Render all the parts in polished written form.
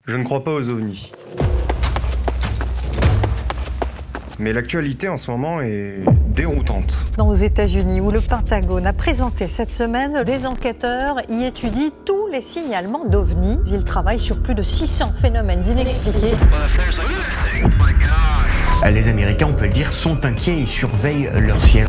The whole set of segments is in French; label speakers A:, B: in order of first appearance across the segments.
A: Je ne crois pas aux ovnis. Mais l'actualité en ce moment est déroutante.
B: Aux États-Unis, où le Pentagone a présenté cette semaine, les enquêteurs y étudient tous les signalements d'ovnis. Ils travaillent sur plus de 600 phénomènes inexpliqués.
C: Les Américains, on peut le dire, sont inquiets et surveillent leur ciel.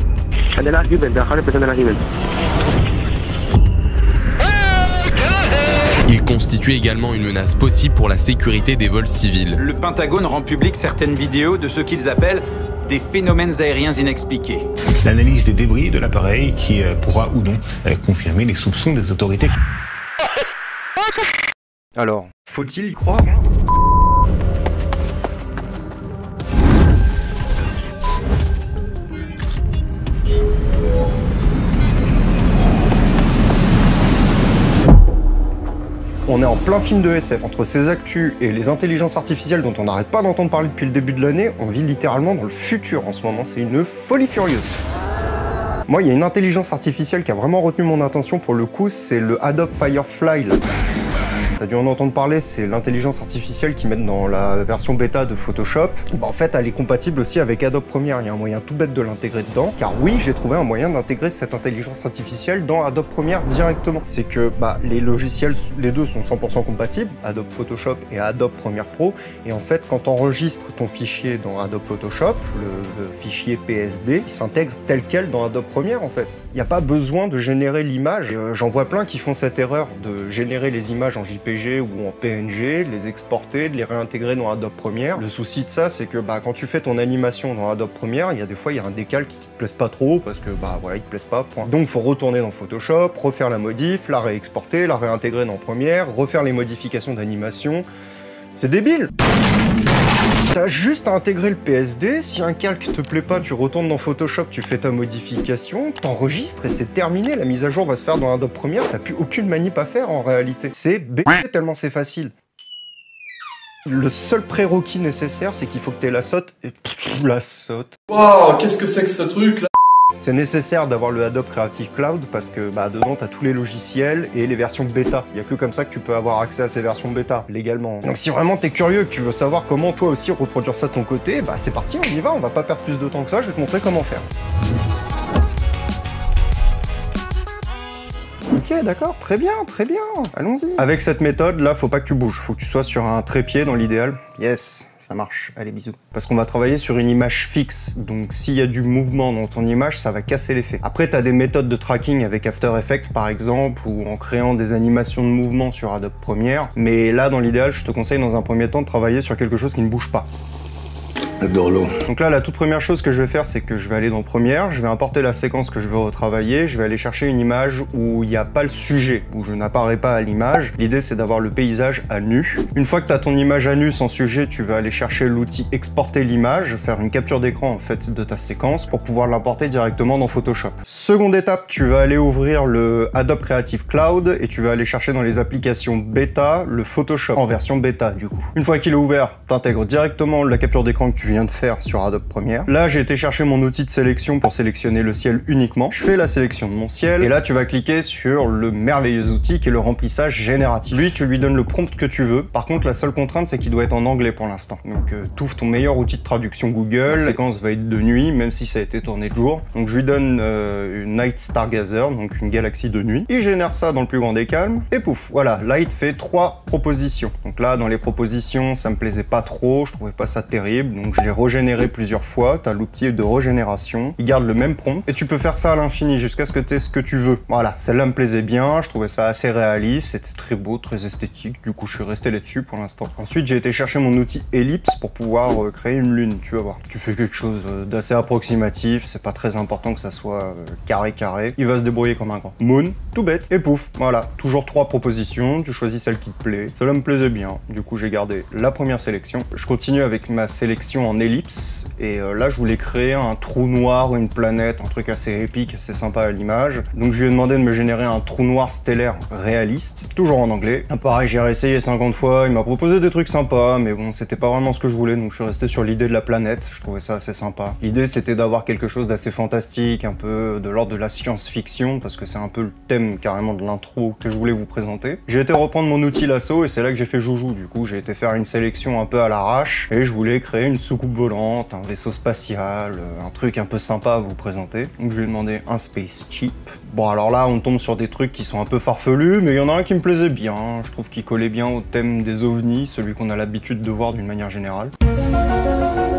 D: Il constitue également une menace possible pour la sécurité des vols civils.
E: Le Pentagone rend public certaines vidéos de ce qu'ils appellent des phénomènes aériens inexpliqués.
F: L'analyse des débris de l'appareil qui pourra ou non confirmer les soupçons des autorités.
A: Alors, faut-il y croire ? On est en plein film de SF. Entre ces actus et les intelligences artificielles dont on n'arrête pas d'entendre parler depuis le début de l'année, on vit littéralement dans le futur en ce moment. C'est une folie furieuse. Moi, il y a une intelligence artificielle qui a vraiment retenu mon attention pour le coup, c'est le Adobe Firefly. T'as dû en entendre parler, c'est l'intelligence artificielle qu'ils mettent dans la version bêta de Photoshop. En fait, elle est compatible aussi avec Adobe Premiere. Il y a un moyen tout bête de l'intégrer dedans. Car oui, j'ai trouvé un moyen d'intégrer cette intelligence artificielle dans Adobe Premiere directement. C'est que les logiciels, les deux sont 100% compatibles, Adobe Photoshop et Adobe Premiere Pro. Et en fait, quand tu enregistres ton fichier dans Adobe Photoshop, le fichier PSD, il s'intègre tel quel dans Adobe Premiere en fait. Il n'y a pas besoin de générer l'image. J'en vois plein qui font cette erreur de générer les images en JPG ou en PNG, de les exporter, de les réintégrer dans Adobe Premiere. Le souci de ça, c'est que quand tu fais ton animation dans Adobe Premiere, il y a des fois il y a un décal qui te plaise pas trop parce que il te plaise pas, point. Donc il faut retourner dans Photoshop, refaire la modif, la réexporter, la réintégrer dans Premiere, refaire les modifications d'animation. C'est débile! T'as juste à intégrer le PSD, si un calque te plaît pas, tu retournes dans Photoshop, tu fais ta modification, t'enregistres et c'est terminé. La mise à jour va se faire dans Adobe Premiere, t'as plus aucune manip à faire en réalité. C'est bête tellement c'est facile. Le seul prérequis nécessaire, c'est qu'il faut que t'aies la SOT et la SOT.
G: Waouh, qu'est-ce que c'est que ce truc là?
A: C'est nécessaire d'avoir le Adobe Creative Cloud parce que dedans t'as tous les logiciels et les versions bêta. Il n'y a que comme ça que tu peux avoir accès à ces versions bêta légalement. Donc si vraiment t'es curieux, que tu veux savoir comment toi aussi reproduire ça de ton côté, c'est parti, on y va, on va pas perdre plus de temps que ça, je vais te montrer comment faire. Ok, d'accord, très bien, allons-y. Avec cette méthode, là, faut pas que tu bouges, faut que tu sois sur un trépied dans l'idéal. Yes, ça marche, allez bisous. Parce qu'on va travailler sur une image fixe, donc s'il y a du mouvement dans ton image, ça va casser l'effet. Après, t'as des méthodes de tracking avec After Effects par exemple, ou en créant des animations de mouvement sur Adobe Premiere, mais là, dans l'idéal, je te conseille dans un premier temps de travailler sur quelque chose qui ne bouge pas. Donc là, la toute première chose que je vais faire, c'est que je vais aller dans Premiere, je vais importer la séquence que je veux retravailler, je vais aller chercher une image où il n'y a pas le sujet, où je n'apparais pas à l'image. L'idée, c'est d'avoir le paysage à nu. Une fois que tu as ton image à nu sans sujet, tu vas aller chercher l'outil exporter l'image, faire une capture d'écran en fait de ta séquence pour pouvoir l'importer directement dans Photoshop. Seconde étape, tu vas aller ouvrir le Adobe Creative Cloud et tu vas aller chercher dans les applications bêta le Photoshop en version bêta du coup. Une fois qu'il est ouvert, tu intègres directement la capture d'écran que tu viens de faire sur Adobe Premiere. Là, j'ai été chercher mon outil de sélection pour sélectionner le ciel uniquement. Je fais la sélection de mon ciel et là, tu vas cliquer sur le merveilleux outil qui est le remplissage génératif. Lui, tu lui donnes le prompt que tu veux. Par contre, la seule contrainte, c'est qu'il doit être en anglais pour l'instant. Donc, tu ouvres ton meilleur outil de traduction Google. La séquence va être de nuit, même si ça a été tourné de jour. Donc, je lui donne une Night Stargazer, donc une galaxie de nuit. Il génère ça dans le plus grand des calmes et pouf, voilà, là, il te fait 3 propositions. Donc là, dans les propositions, ça me plaisait pas trop, je trouvais pas ça terrible, donc j'ai régénéré plusieurs fois, t'as l'outil de régénération, il garde le même prompt, et tu peux faire ça à l'infini jusqu'à ce que tu aies ce que tu veux. Voilà, celle-là me plaisait bien, je trouvais ça assez réaliste, c'était très beau, très esthétique, du coup je suis resté là-dessus pour l'instant. Ensuite, j'ai été chercher mon outil Ellipse pour pouvoir créer une lune, tu vas voir. Tu fais quelque chose d'assez approximatif, c'est pas très important que ça soit carré, il va se débrouiller comme un grand. Moon, tout bête, et pouf, voilà, toujours 3 propositions, tu choisis celle qui te plaît. Celle-là me plaisait bien, du coup j'ai gardé la première sélection. Je continue avec ma sélection en ellipse. Et là, je voulais créer un trou noir, une planète, un truc assez épique, assez sympa à l'image. Donc je lui ai demandé de me générer un trou noir stellaire réaliste, toujours en anglais. Pareil, j'ai réessayé 50 fois, il m'a proposé des trucs sympas, mais bon, c'était pas vraiment ce que je voulais, donc je suis resté sur l'idée de la planète. Je trouvais ça assez sympa. L'idée, c'était d'avoir quelque chose d'assez fantastique, un peu de l'ordre de la science-fiction, parce que c'est un peu le thème carrément de l'intro que je voulais vous présenter. J'ai été reprendre mon outil lasso et c'est là que j'ai fait joujou. Du coup, j'ai été faire une sélection un peu à l'arrache et je voulais créer une soucoupe volante, un vaisseau spatial, un truc un peu sympa à vous présenter. Donc je lui ai demandé un spaceship. Bon, alors là, on tombe sur des trucs qui sont un peu farfelus, mais il y en a un qui me plaisait bien. Je trouve qu'il collait bien au thème des ovnis, celui qu'on a l'habitude de voir d'une manière générale.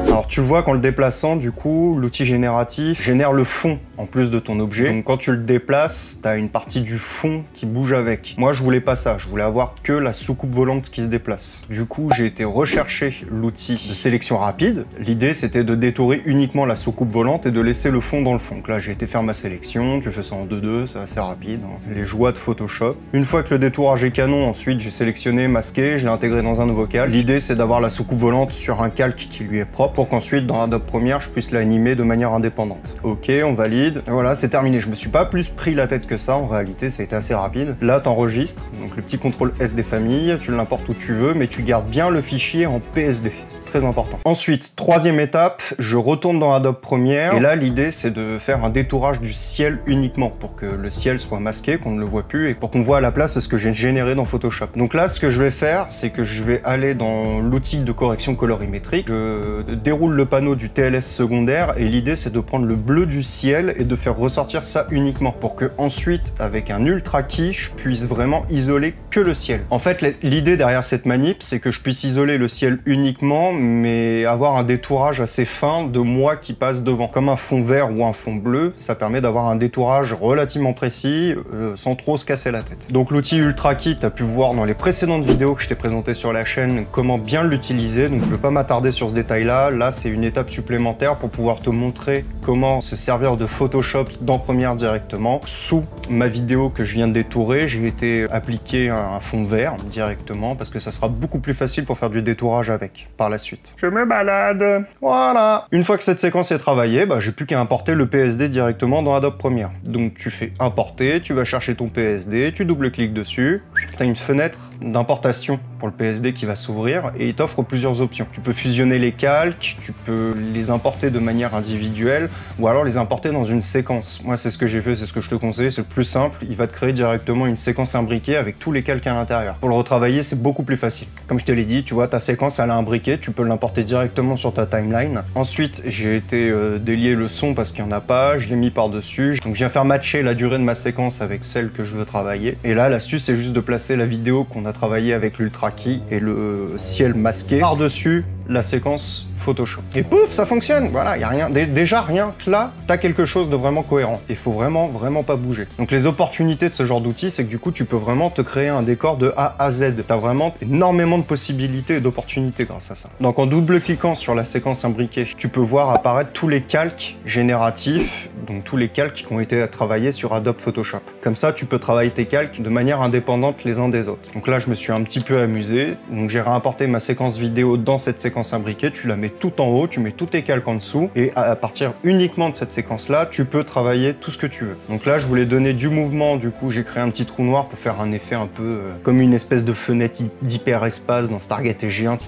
A: Alors tu vois qu'en le déplaçant, du coup, l'outil génératif génère le fond en plus de ton objet. Donc quand tu le déplaces, tu as une partie du fond qui bouge avec. Moi, je voulais pas ça, je voulais avoir que la soucoupe volante qui se déplace. Du coup, j'ai été rechercher l'outil de sélection rapide. L'idée, c'était de détourer uniquement la soucoupe volante et de laisser le fond dans le fond. Donc là, j'ai été faire ma sélection, tu fais ça en 2-2, c'est assez rapide, hein. Les joies de Photoshop. Une fois que le détourage est canon, ensuite, j'ai sélectionné, masqué, je l'ai intégré dans un nouveau calque. L'idée, c'est d'avoir la soucoupe volante sur un calque qui lui est propre pour qu'ensuite, dans Adobe Premiere, je puisse l'animer de manière indépendante. Ok, on valide. Et voilà, c'est terminé. Je me suis pas plus pris la tête que ça, en réalité, ça a été assez rapide. Là, t'enregistres, donc le petit contrôle S des familles, tu l'importes où tu veux, mais tu gardes bien le fichier en PSD. C'est très important. Ensuite, troisième étape, je retourne dans Adobe Premiere, et là, l'idée, c'est de faire un détourage du ciel uniquement, pour que le ciel soit masqué, qu'on ne le voit plus, et pour qu'on voit à la place ce que j'ai généré dans Photoshop. Donc là, ce que je vais faire, c'est que je vais aller dans l'outil de correction colorimétrique, je déroule le panneau du TLS secondaire, et l'idée, c'est de prendre le bleu du ciel et de faire ressortir ça uniquement, pour que ensuite, avec un ultra key, je puisse vraiment isoler que le ciel. En fait, l'idée derrière cette manip, c'est que je puisse isoler le ciel uniquement, mais avoir un détourage assez fin de moi qui passe devant. Comme un fond vert ou un fond bleu, ça permet d'avoir un détourage relativement précis, sans trop se casser la tête. Donc l'outil Ultra Key, tu as pu voir dans les précédentes vidéos que je t'ai présentées sur la chaîne comment bien l'utiliser, donc je ne vais pas m'attarder sur ce détail-là. Là, c'est une étape supplémentaire pour pouvoir te montrer comment se servir de Photoshop dans Premiere directement. Sous ma vidéo que je viens de détourer, j'ai été appliquer un fond vert directement parce que ça sera beaucoup plus facile pour faire du détourage avec par la suite. Je me balade. Voilà. Une fois que cette séquence est travaillée, bah, j'ai plus qu'à importer le PSD directement dans Adobe Premiere. Donc tu fais importer, tu vas chercher ton PSD, tu double-cliques dessus, tu as une fenêtre d'importation pour le PSD qui va s'ouvrir et il t'offre plusieurs options. Tu peux fusionner les calques, tu peux les importer de manière individuelle ou alors les importer dans une séquence. Moi, c'est ce que j'ai fait, c'est ce que je te conseille, c'est le plus simple. Il va te créer directement une séquence imbriquée avec tous les calques à l'intérieur. Pour le retravailler, c'est beaucoup plus facile. Comme je te l'ai dit, tu vois, ta séquence, elle a un briquet, tu peux l'importer directement sur ta timeline. Ensuite, j'ai été délier le son parce qu'il n'y en a pas, je l'ai mis par-dessus. Donc, je viens faire matcher la durée de ma séquence avec celle que je veux travailler. Et là, l'astuce, c'est juste de placer la vidéo qu'on a travaillée avec l'Ultra Key et le ciel masqué par-dessus la séquence Photoshop. Et pouf, ça fonctionne. Voilà, il y a rien. Déjà, rien que là, tu as quelque chose de vraiment cohérent. Il faut vraiment pas bouger. Donc les opportunités de ce genre d'outil, c'est que du coup, tu peux vraiment te créer un décor de A à Z. Tu as vraiment énormément de possibilités et d'opportunités grâce à ça. Donc en double-cliquant sur la séquence imbriquée, tu peux voir apparaître tous les calques génératifs, donc tous les calques qui ont été travaillés sur Adobe Photoshop. Comme ça, tu peux travailler tes calques de manière indépendante les uns des autres. Donc là, je me suis un petit peu amusé. Donc j'ai réimporté ma séquence vidéo dans cette séquence imbriquée, tu la mets tout en haut, tu mets tous tes calques en dessous et à partir uniquement de cette séquence-là, tu peux travailler tout ce que tu veux. Donc là, je voulais donner du mouvement, du coup, j'ai créé un petit trou noir pour faire un effet un peu comme une espèce de fenêtre d'hyperespace dans Stargate SG1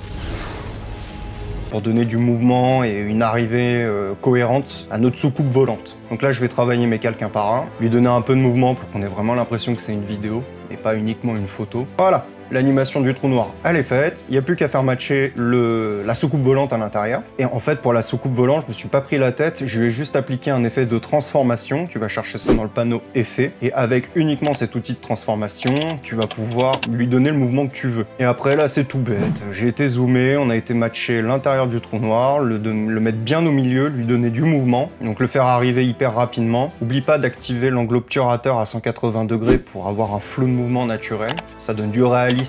A: pour donner du mouvement et une arrivée cohérente à notre soucoupe volante. Donc là, je vais travailler mes calques un par un, lui donner un peu de mouvement pour qu'on ait vraiment l'impression que c'est une vidéo et pas uniquement une photo. Voilà. L'animation du trou noir, elle est faite. Il n'y a plus qu'à faire matcher la soucoupe volante à l'intérieur. Et en fait, pour la soucoupe volante, je me suis pas pris la tête. Je vais juste appliquer un effet de transformation. Tu vas chercher ça dans le panneau effet. Et avec uniquement cet outil de transformation, tu vas pouvoir lui donner le mouvement que tu veux. Et après, là, c'est tout bête. J'ai été zoomé, on a été matcher l'intérieur du trou noir, le mettre bien au milieu, lui donner du mouvement. Donc le faire arriver hyper rapidement. Oublie pas d'activer l'angle obturateur à 180 degrés pour avoir un flot de mouvement naturel. Ça donne du réalisme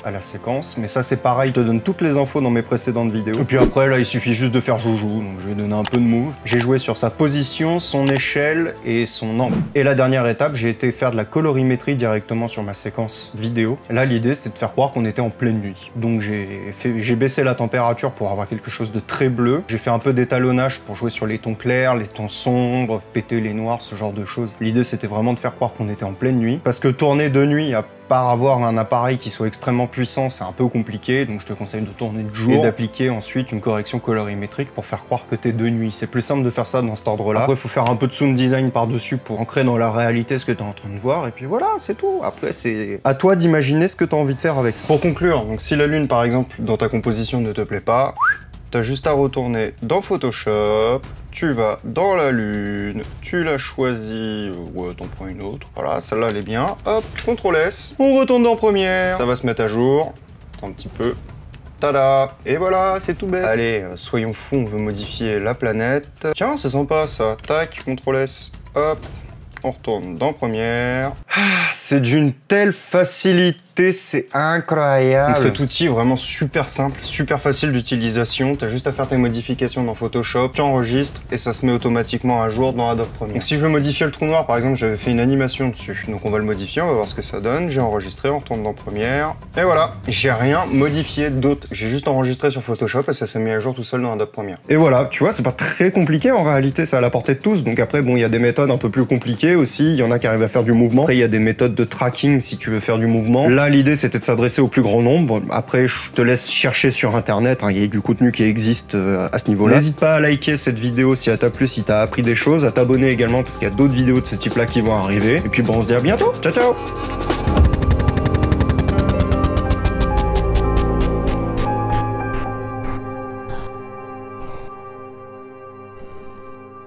A: à la séquence. Mais ça, c'est pareil, je te donne toutes les infos dans mes précédentes vidéos. Et puis après, là, il suffit juste de faire joujou. Donc, je vais donner un peu de move. J'ai joué sur sa position, son échelle et son angle. Et la dernière étape, j'ai été faire de la colorimétrie directement sur ma séquence vidéo. Là, l'idée, c'était de faire croire qu'on était en pleine nuit. Donc, j'ai baissé la température pour avoir quelque chose de très bleu. J'ai fait un peu d'étalonnage pour jouer sur les tons clairs, les tons sombres, péter les noirs, ce genre de choses. L'idée, c'était vraiment de faire croire qu'on était en pleine nuit. Parce que tourner de nuit, à part avoir un appareil qui soit extrêmement puissant, c'est un peu compliqué. Donc, je te conseille de tourner de jour et d'appliquer ensuite une correction colorimétrique pour faire croire que t'es de nuit. C'est plus simple de faire ça dans cet ordre-là. Après, il faut faire un peu de sound design par-dessus pour ancrer dans la réalité ce que t'es en train de voir. Et puis voilà, c'est tout. Après, c'est à toi d'imaginer ce que t'as envie de faire avec ça. Pour conclure, donc si la lune, par exemple, dans ta composition ne te plaît pas, t'as juste à retourner dans Photoshop, tu vas dans la lune, tu la choisis, ouais, t'en prends une autre, voilà, celle-là elle est bien, hop, CTRL S, on retourne dans Première, ça va se mettre à jour, attends un petit peu, tada, et voilà, c'est tout bête. Allez, soyons fous, on veut modifier la planète. Tiens, c'est sympa ça, tac, CTRL S, hop, on retourne dans Première. C'est d'une telle facilité, c'est incroyable. Donc cet outil est vraiment super simple, super facile d'utilisation. T'as juste à faire tes modifications dans Photoshop, tu enregistres et ça se met automatiquement à jour dans Adobe Premiere. Donc si je veux modifier le trou noir, par exemple, j'avais fait une animation dessus. Donc on va le modifier, on va voir ce que ça donne. J'ai enregistré, on retourne dans Premiere. Et voilà, j'ai rien modifié d'autre. J'ai juste enregistré sur Photoshop et ça s'est mis à jour tout seul dans Adobe Premiere. Et voilà, tu vois, c'est pas très compliqué en réalité, c'est à la portée de tous. Donc après, bon, il y a des méthodes un peu plus compliquées aussi. Il y en a qui arrivent à faire du mouvement. Après, il y a des méthodes de tracking si tu veux faire du mouvement. Là, l'idée, c'était de s'adresser au plus grand nombre. Après, je te laisse chercher sur Internet. Il y a du contenu qui existe à ce niveau-là. N'hésite pas à liker cette vidéo si elle t'a plu, si t'as appris des choses, à t'abonner également parce qu'il y a d'autres vidéos de ce type-là qui vont arriver. Et puis, bon, on se dit à bientôt. Ciao, ciao!